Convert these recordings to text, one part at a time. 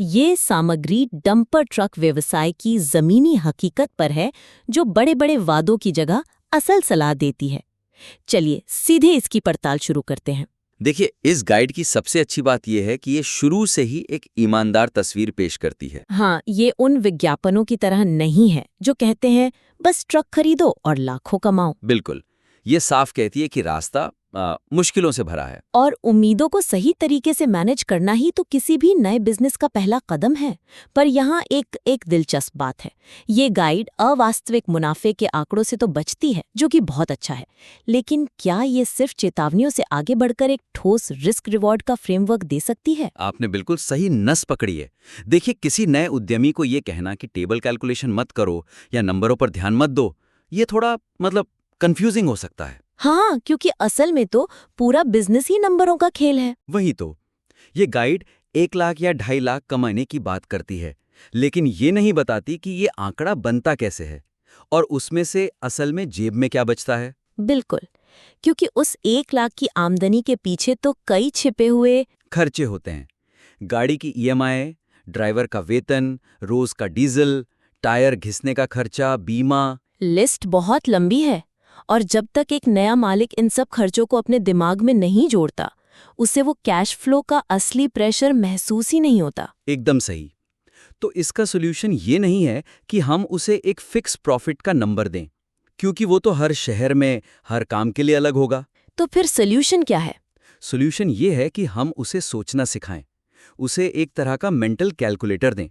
ये सामग्री dumper truck व्यवसाय की जमीनी हकीकत पर है, जो बड़े बड़े वादों की जगह असल सलाह देती है। चलिए सीधे इसकी पड़ताल शुरू करते हैं। देखिए, इस गाइड की सबसे अच्छी बात यह है कि ये शुरू से ही एक ईमानदार तस्वीर पेश करती है। हाँ, ये उन विज्ञापनों की तरह नहीं है जो कहते हैं बस ट्रक खरीदो और लाखों कमाओ। बिल्कुल, ये साफ कहती है कि रास्ता मुश्किलों से भरा है। और उम्मीदों को सही तरीके से मैनेज करना ही तो किसी भी नए बिजनेस का पहला कदम है। पर यहाँ एक दिलचस्प बात है। ये गाइड अवास्तविक मुनाफे के आंकड़ों से तो बचती है, जो कि बहुत अच्छा है। लेकिन क्या ये सिर्फ चेतावनियों से आगे बढ़कर एक ठोस रिस्क रिवॉर्ड का फ्रेमवर्क दे सकती है? आपने बिल्कुल सही नस पकड़ी है। देखिए, किसी नए उद्यमी को ये कहना कि टेबल कैलकुलेशन मत करो या नंबरों पर ध्यान मत दो, ये थोड़ा कंफ्यूजिंग हो सकता है। हाँ, क्योंकि असल में तो पूरा बिजनेस ही नंबरों का खेल है। वही तो, ये गाइड 1 लाख या 2.5 लाख कमाने की बात करती है, लेकिन ये नहीं बताती कि ये आंकड़ा बनता कैसे है और उसमें से असल में जेब में क्या बचता है। बिल्कुल, क्योंकि उस 1 लाख की आमदनी के पीछे तो कई छिपे हुए खर्चे होते हैं। गाड़ी की ईएमआई, ड्राइवर का वेतन, रोज का डीजल, टायर घिसने का खर्चा, बीमा। लिस्ट बहुत लंबी है। और जब तक एक नया मालिक इन सब खर्चों को अपने दिमाग में नहीं जोड़ता, उसे वो कैश फ्लो का असली प्रेशर महसूस ही नहीं होता। एकदम सही। तो इसका सोल्यूशन ये नहीं है कि हम उसे एक फिक्स प्रॉफिट का नंबर दें, क्योंकि वो तो हर शहर में हर काम के लिए अलग होगा। तो फिर सोल्यूशन क्या है? सोल्यूशन ये है कि हम उसे सोचना सिखाएं, उसे एक तरह का मेंटल कैलकुलेटर दें,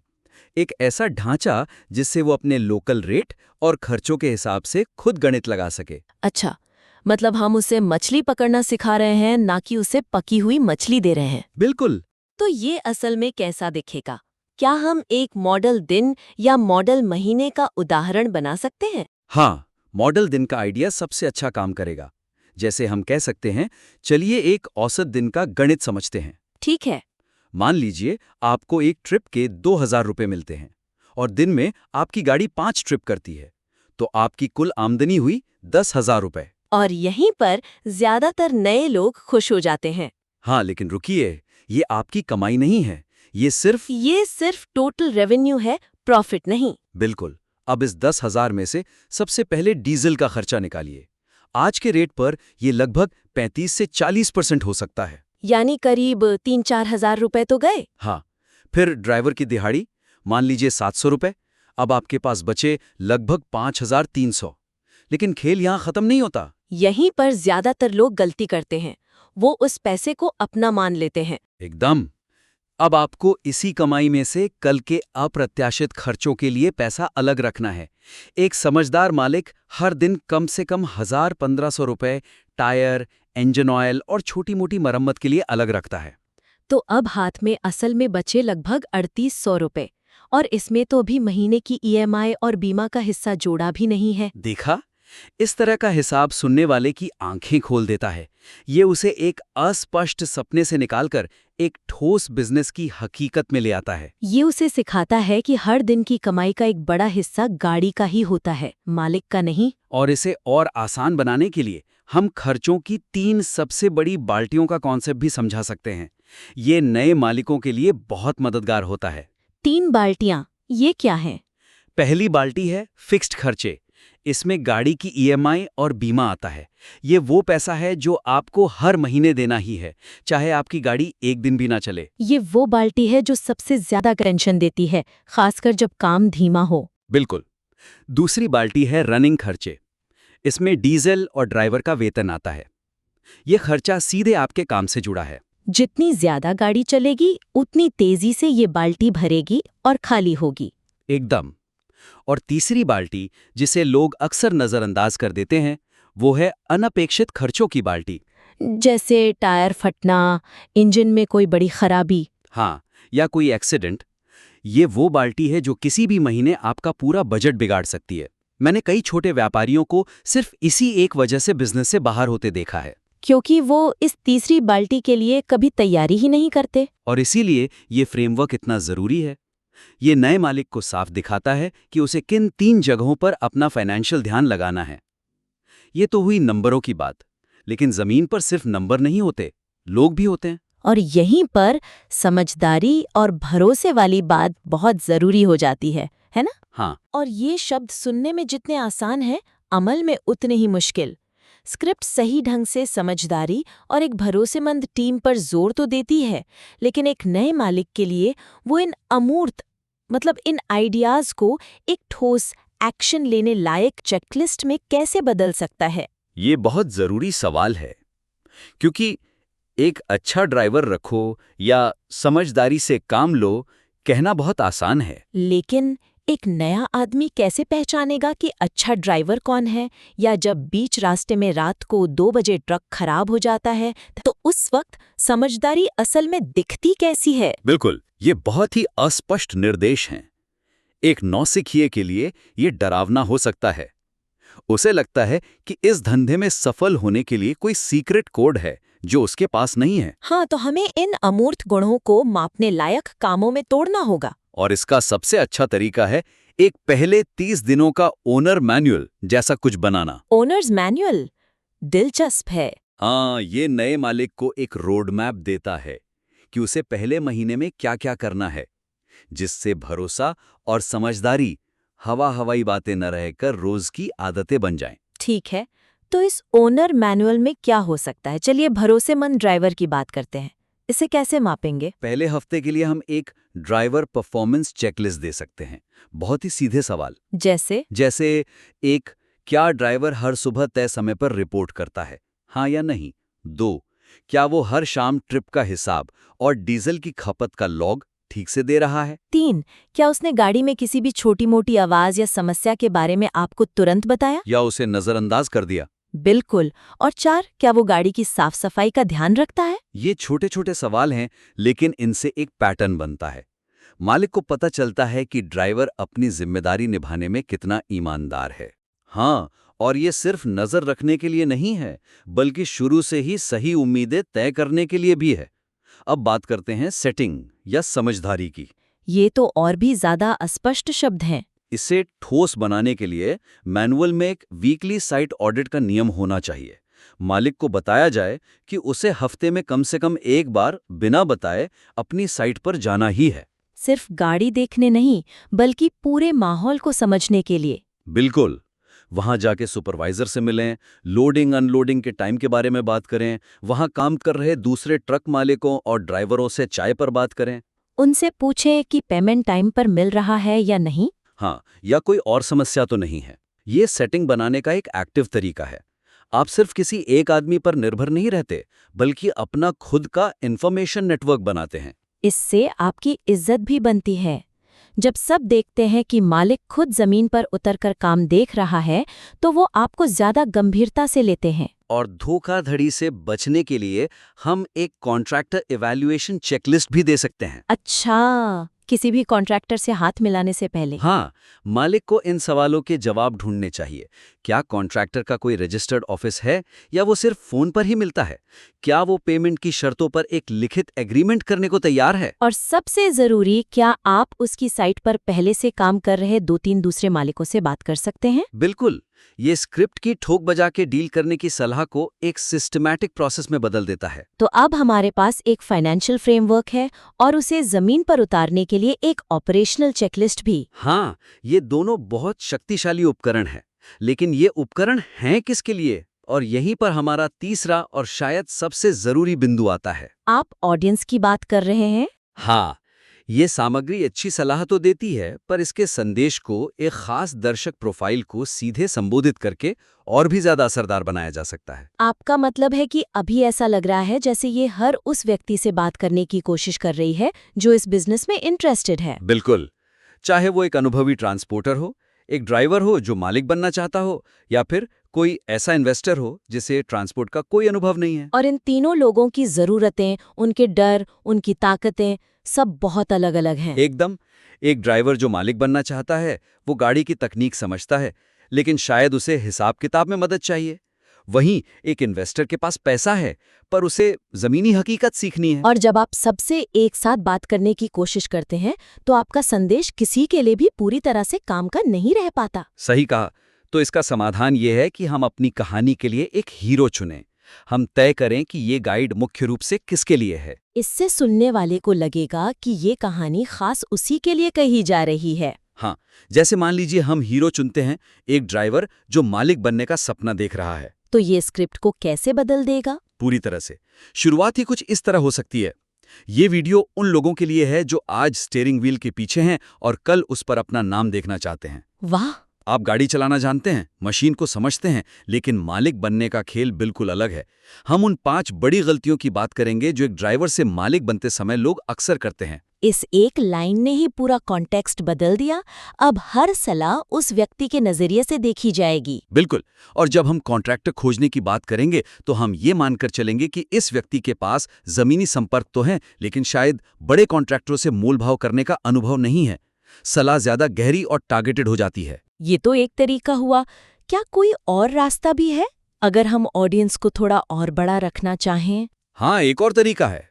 एक ऐसा ढांचा जिससे वो अपने लोकल रेट और खर्चों के हिसाब से खुद गणित लगा सके। अच्छा, मतलब हम उसे मछली पकड़ना सिखा रहे हैं, ना कि उसे पकी हुई मछली दे रहे हैं। बिल्कुल। तो ये असल में कैसा दिखेगा? क्या हम एक मॉडल दिन या मॉडल महीने का उदाहरण बना सकते हैं? हाँ, मॉडल दिन का आइडिया सबसे अच्छा काम करेगा। जैसे हम कह सकते हैं, चलिए एक औसत दिन का गणित समझते हैं। ठीक है। मान लीजिए आपको एक ट्रिप के 2,000 रुपये मिलते हैं और दिन में आपकी गाड़ी 5 ट्रिप करती है, तो आपकी कुल आमदनी हुई 10,000 रुपये। और यहीं पर ज्यादातर नए लोग खुश हो जाते हैं। हाँ, लेकिन रुकिए, ये आपकी कमाई नहीं है, ये सिर्फ टोटल रेवेन्यू है, प्रॉफिट नहीं। बिल्कुल। अब इस 10,000 में से सबसे पहले डीजल का खर्चा निकालिए। आज के रेट पर यह लगभग 35 से 40% हो सकता है। यानी करीब 3-4 हजार रुपए तो गए। हाँ, फिर ड्राइवर की दिहाड़ी, मान लीजिए 700 रुपये। अब आपके पास बचे लगभग 5,300। लेकिन खेल यहाँ खत्म नहीं होता। यहीं पर ज्यादातर लोग गलती करते हैं। वो उस पैसे को अपना मान लेते हैं। एकदम। अब आपको इसी कमाई में से कल के अप्रत्याशित खर्चों के लिए पैसा अलग रखना है। एक समझदार मालिक हर दिन कम से कम 1,000-1,500 रुपये टायर, इंजन ऑयल और छोटी-मोटी मरम्मत के लिए अलग रखता है। तो अब हाथ में असल में बचे लगभग 3,800 रुपए। और इसमें तो अभी महीने की ईएमआई और बीमा का हिस्सा जोड़ा भी नहीं है। देखा? इस तरह का हिसाब सुनने वाले की आंखें खोल देता है। ये उसे एक अस्पष्ट सपने से निकालकर एक ठोस बिजनेस की हकीकत में ले आता है। ये उसे सिखाता है कि हर दिन की कमाई का एक बड़ा हिस्सा गाड़ी का ही होता है, मालिक का नहीं। और इसे और आसान बनाने के लिए हम खर्चों की 3 सबसे बड़ी बाल्टियों का कॉन्सेप्ट भी समझा सकते हैं। ये नए मालिकों के लिए बहुत मददगार होता है। 3 बाल्टियां, ये क्या हैं? पहली बाल्टी है फिक्स्ड खर्चे। इसमें गाड़ी की ईएमआई और बीमा आता है। ये वो पैसा है जो आपको हर महीने देना ही है, चाहे आपकी गाड़ी एक दिन भी ना चले। ये वो बाल्टी है जो सबसे ज्यादा टेंशन देती है, खासकर जब काम धीमा हो। बिल्कुल। दूसरी बाल्टी है रनिंग खर्चे। इसमें डीजल और ड्राइवर का वेतन आता है। ये खर्चा सीधे आपके काम से जुड़ा है। जितनी ज्यादा गाड़ी चलेगी, उतनी तेजी से ये बाल्टी भरेगी और खाली होगी। एकदम। और तीसरी बाल्टी, जिसे लोग अक्सर नजरअंदाज कर देते हैं, वो है अनपेक्षित खर्चों की बाल्टी। जैसे टायर फटना, इंजन में कोई बड़ी खराबी। हाँ, या कोई एक्सीडेंट। ये वो बाल्टी है जो किसी भी महीने आपका पूरा बजट बिगाड़ सकती है। मैंने कई छोटे व्यापारियों को सिर्फ इसी एक वजह से बिजनेस से बाहर होते देखा है। क्योंकि वो इस तीसरी बाल्टी के लिए कभी तैयारी ही नहीं करते। और इसीलिए ये फ्रेमवर्क इतना जरूरी है। ये नए मालिक को साफ दिखाता है कि उसे किन 3 जगहों पर अपना फाइनेंशियल ध्यान लगाना है। ये तो हुई नंबरों की बात, लेकिन जमीन पर सिर्फ नंबर नहीं होते, लोग भी होते हैं। और यहीं पर समझदारी और भरोसे वाली बात बहुत जरूरी हो जाती है ना? हाँ, और ये शब्द सुनने में जितने आसान हैं, अमल में उतने ही मुश्किल। स्क्रिप्ट सही ढंग से समझदारी और एक भरोसेमंद टीम पर जोर तो देती है, लेकिन एक नए मालिक के लिए वो इन अमूर्त इन आइडियाज को एक ठोस एक्शन लेने लायक चेकलिस्ट में कैसे बदल सकता है? ये बहुत जरूरी सवाल है, क्योंकि एक अच्छा ड्राइवर रखो या समझदारी से काम लो, कहना बहुत आसान है। लेकिन एक नया आदमी कैसे पहचानेगा कि अच्छा ड्राइवर कौन है? या जब बीच रास्ते में रात को 2 बजे ट्रक खराब हो जाता है, तो उस वक्त समझदारी असल में दिखती कैसी है? बिल्कुल, ये बहुत ही अस्पष्ट निर्देश हैं। एक नौसिखिए के लिए ये डरावना हो सकता है। उसे लगता है कि इस धंधे में सफल होने के लिए कोई सीक्रेट कोड है जो उसके पास नहीं है। हाँ, तो हमें इन अमूर्त गुणों को मापने लायक कामों में तोड़ना होगा। और इसका सबसे अच्छा तरीका है एक पहले 30 दिनों का ओनर मैनुअल जैसा कुछ बनाना। ओनर्स मैनुअल दिलचस्प है। हाँ, ये नए मालिक को एक रोड मैप देता है कि उसे पहले महीने में क्या-क्या करना है, जिससे भरोसा और समझदारी हवाई बातें न रहकर रोज की आदतें बन जाएं। ठीक है, तो इस ओनर मैनुअल में क्या हो सकता है? चलिए भरोसेमंद ड्राइवर की बात करते हैं। इसे कैसे मापेंगे? पहले हफ्ते के लिए हम एक ड्राइवर परफॉर्मेंस चेकलिस्ट दे सकते हैं। बहुत ही सीधे सवाल, जैसे एक, क्या ड्राइवर हर सुबह तय समय पर रिपोर्ट करता है, हाँ या नहीं? 2, क्या वो हर शाम ट्रिप का हिसाब और डीजल की खपत का लॉग ठीक से दे रहा है? 3, क्या उसने गाड़ी में किसी भी छोटी-मोटी आवाज या समस्या के बारे में आपको तुरंत बताया? या उसे नजरअंदाज कर दिया? बिल्कुल। और 4, क्या वो गाड़ी की साफ सफाई का ध्यान रखता है? ये छोटे-छोटे सवाल हैं, लेकिन इनसे एक पैटर्न बनता है। मालिक को पता चलता है कि ड्राइवर अपनी जिम्मेदारी निभाने में कितना ईमानदार है। हाँ, और ये सिर्फ नजर रखने के लिए नहीं है, बल्कि शुरू से ही सही उम्मीदें तय करने के लिए भी है। अब बात करते हैं सेटिंग या समझदारी की। ये तो और भी ज्यादा अस्पष्ट शब्द हैं। इसे ठोस बनाने के लिए मैनुअल में एक वीकली साइट ऑडिट का नियम होना चाहिए। मालिक को बताया जाए कि उसे हफ्ते में कम से कम एक बार बिना बताए अपनी साइट पर जाना ही है। सिर्फ गाड़ी देखने नहीं, बल्कि पूरे माहौल को समझने के लिए। बिल्कुल। वहां जाके सुपरवाइजर से मिलें, लोडिंग अनलोडिंग के टाइम के बारे में बात करें, वहां काम कर रहे दूसरे ट्रक मालिकों और ड्राइवरों से चाय पर बात करें। उनसे पूछें कि पेमेंट टाइम पर मिल रहा है या नहीं। हाँ, या कोई और समस्या तो नहीं है। ये सेटिंग बनाने का एक एक्टिव तरीका है। आप सिर्फ किसी एक आदमी पर निर्भर नहीं रहते, बल्कि अपना खुद का इंफॉर्मेशन नेटवर्क बनाते हैं। इससे आपकी इज्जत भी बनती है। जब सब देखते हैं कि मालिक खुद जमीन पर उतरकर काम देख रहा है, तो वो आपको ज्यादा गंभीरता से लेते हैं। और धोखाधड़ी से बचने के लिए हम एक कॉन्ट्रैक्टर इवैल्यूएशन चेकलिस्ट भी दे सकते हैं। अच्छा, किसी भी कॉन्ट्रैक्टर से हाथ मिलाने से पहले? हाँ, मालिक को इन सवालों के जवाब ढूंढने चाहिए। क्या कॉन्ट्रैक्टर का कोई रजिस्टर्ड ऑफिस है या वो सिर्फ फोन पर ही मिलता है? क्या वो पेमेंट की शर्तों पर एक लिखित एग्रीमेंट करने को तैयार है? और सबसे जरूरी, क्या आप उसकी साइट पर पहले से काम कर रहे 2-3 दूसरे मालिकों से बात कर सकते हैं? बिल्कुल। ये स्क्रिप्ट की ठोक बजा के डील करने की सलाह को एक सिस्टमैटिक प्रोसेस में बदल देता है। तो अब हमारे पास एक फाइनेंशियल फ्रेमवर्क है और उसे जमीन पर उतारने के लिए एक ऑपरेशनल चेकलिस्ट भी। हाँ, ये दोनों बहुत शक्तिशाली उपकरण हैं। लेकिन ये उपकरण हैं किसके लिए? और यहीं पर हमारा तीसरा और शायद सबसे जरूरी बिंदु आता है। आप ऑडियंस की बात कर रहे हैं? हाँ, ये सामग्री अच्छी सलाह तो देती है, पर इसके संदेश को एक खास दर्शक प्रोफाइल को सीधे संबोधित करके और भी ज्यादा असरदार बनाया जा सकता है। आपका मतलब है कि अभी ऐसा लग रहा है जैसे ये हर उस व्यक्ति से बात करने की कोशिश कर रही है जो इस बिजनेस में इंटरेस्टेड है। बिल्कुल। चाहे वो एक अनुभवी ट्रांसपोर्टर हो, एक ड्राइवर हो जो मालिक बनना चाहता हो, या फिर कोई ऐसा इन्वेस्टर हो जिसे ट्रांसपोर्ट का कोई अनुभव नहीं है। और इन तीनों लोगों की जरूरतें, उनके डर, उनकी ताकतें सब बहुत अलग-अलग हैं। एकदम। एक ड्राइवर जो मालिक बनना चाहता है, वो गाड़ी की तकनीक समझता है, लेकिन शायद उसे हिसाब किताब में मदद चाहिए। वहीं एक इन्वेस्टर के पास पैसा है, पर उसे जमीनी हकीकत सीखनी है। और जब आप सबसे एक साथ बात करने की कोशिश करते हैं, तो आपका संदेश किसी के लिए भी पूरी तरह से काम का नहीं रह पाता। सही कहा। तो इसका समाधान ये है कि हम अपनी कहानी के लिए एक हीरो चुनें। हम तय करें कि ये गाइड मुख्य रूप से किसके लिए है। इससे सुनने वाले को लगेगा कि ये कहानी खास उसी के लिए कही जा रही है। हाँ, जैसे मान लीजिए हम हीरो चुनते हैं, एक ड्राइवर जो मालिक बनने का सपना देख रहा है। तो ये स्क्रिप्ट को कैसे बदल देगा? पूरी तरह से। शुरुआत ही कुछ इस तरह हो सकती है। ये वीडियो उन लोगों के लिए है जो आज स्टीयरिंग व्हील के पीछे हैं और कल उस पर अपना नाम देखना चाहते हैं। वाह! आप गाड़ी चलाना जानते हैं, मशीन को समझते हैं, लेकिन मालिक बनने का खेल बिल्कुल अलग है। हम उन 5 बड़ी गलतियों की बात करेंगे जो एक ड्राइवर से मालिक बनते समय लोग अक्सर करते हैं। इस एक लाइन ने ही पूरा कॉन्टेक्स्ट बदल दिया। अब हर सलाह उस व्यक्ति के नजरिए से देखी जाएगी। बिल्कुल। और जब हम कॉन्ट्रैक्टर खोजने की बात करेंगे तो हम ये मानकर चलेंगे कि इस व्यक्ति के पास जमीनी संपर्क तो है, लेकिन शायद बड़े कॉन्ट्रैक्टरों से मोलभाव करने का अनुभव नहीं है। सलाह ज्यादा गहरी और टारगेटेड हो जाती है। ये तो एक तरीका हुआ। क्या कोई और रास्ता भी है, अगर हम ऑडियंस को थोड़ा और बड़ा रखना चाहें? हाँ, एक और तरीका है,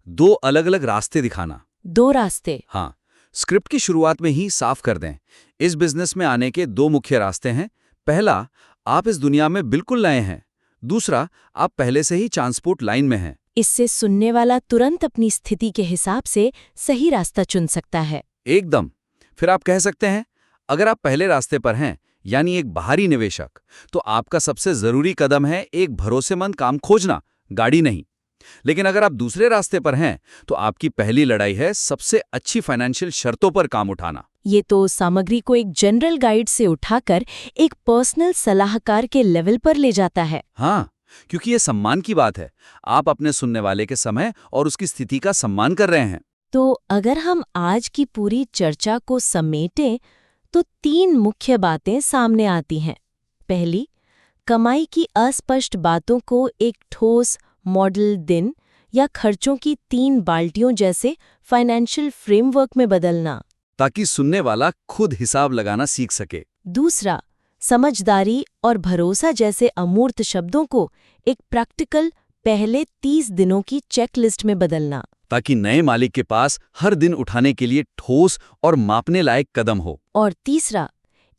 2 अलग-अलग रास्ते दिखाना। 2 रास्ते? हाँ, स्क्रिप्ट की शुरुआत में ही साफ कर दें। इस बिजनेस में आने के 2 मुख्य रास्ते हैं। पहला, आप इस दुनिया में बिल्कुल नए हैं। दूसरा, आप पहले से ही ट्रांसपोर्ट लाइन में हैं। इससे सुनने वाला तुरंत अपनी स्थिति के हिसाब से सही रास्ता चुन सकता है। एकदम। फिर आप कह सकते हैं, अगर आप पहले रास्ते पर हैं, यानी एक बाहरी निवेशक, तो आपका सबसे जरूरी कदम है एक भरोसेमंद काम खोजना, गाड़ी नहीं। लेकिन अगर आप दूसरे रास्ते पर हैं, तो आपकी पहली लड़ाई है सबसे अच्छी फाइनेंशियल शर्तों पर काम उठाना। ये तो सामग्री को एक जनरल गाइड से उठाकर एक पर्सनल सलाहकार के लेवल पर ले जाता है। हाँ, क्योंकि ये सम्मान की बात है। आप अपने सुनने वाले के समय और उसकी स्थिति का सम्मान कर रहे हैं। तो अगर हम आज की पूरी चर्चा को समेटें तो 3 मुख्य बातें सामने आती हैं। पहली, कमाई की अस्पष्ट बातों को एक ठोस मॉडल दिन या खर्चों की 3 बाल्टियों जैसे फाइनेंशियल फ्रेमवर्क में बदलना, ताकि सुनने वाला खुद हिसाब लगाना सीख सके। दूसरा, समझदारी और भरोसा जैसे अमूर्त शब्दों को एक प्रैक्टिकल पहले 30 दिनों की चेकलिस्ट में बदलना, ताकि नए मालिक के पास हर दिन उठाने के लिए ठोस और मापने लायक कदम हो। और तीसरा,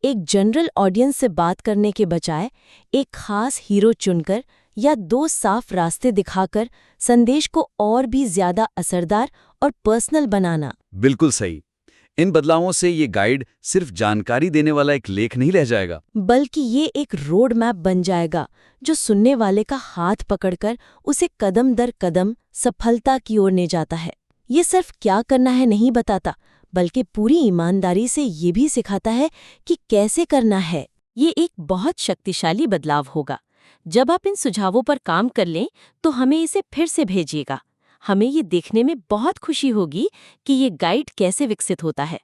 एक जनरल ऑडियंस से बात करने के बजाय एक खास हीरो चुनकर या 2 साफ रास्ते दिखाकर संदेश को और भी ज्यादा असरदार और पर्सनल बनाना। बिल्कुल सही। इन बदलावों से ये गाइड सिर्फ जानकारी देने वाला एक लेख नहीं रह जाएगा, बल्कि ये एक रोड मैप बन जाएगा जो सुनने वाले का हाथ पकड़कर उसे कदम दर कदम सफलता की ओर ले जाता है। ये सिर्फ क्या करना है नहीं बताता, बल्कि पूरी ईमानदारी से ये भी सिखाता है कि कैसे करना है। ये एक बहुत शक्तिशाली बदलाव होगा। जब आप इन सुझावों पर काम कर लें तो हमें इसे फिर से भेजिएगा। हमें ये देखने में बहुत खुशी होगी कि ये गाइड कैसे विकसित होता है।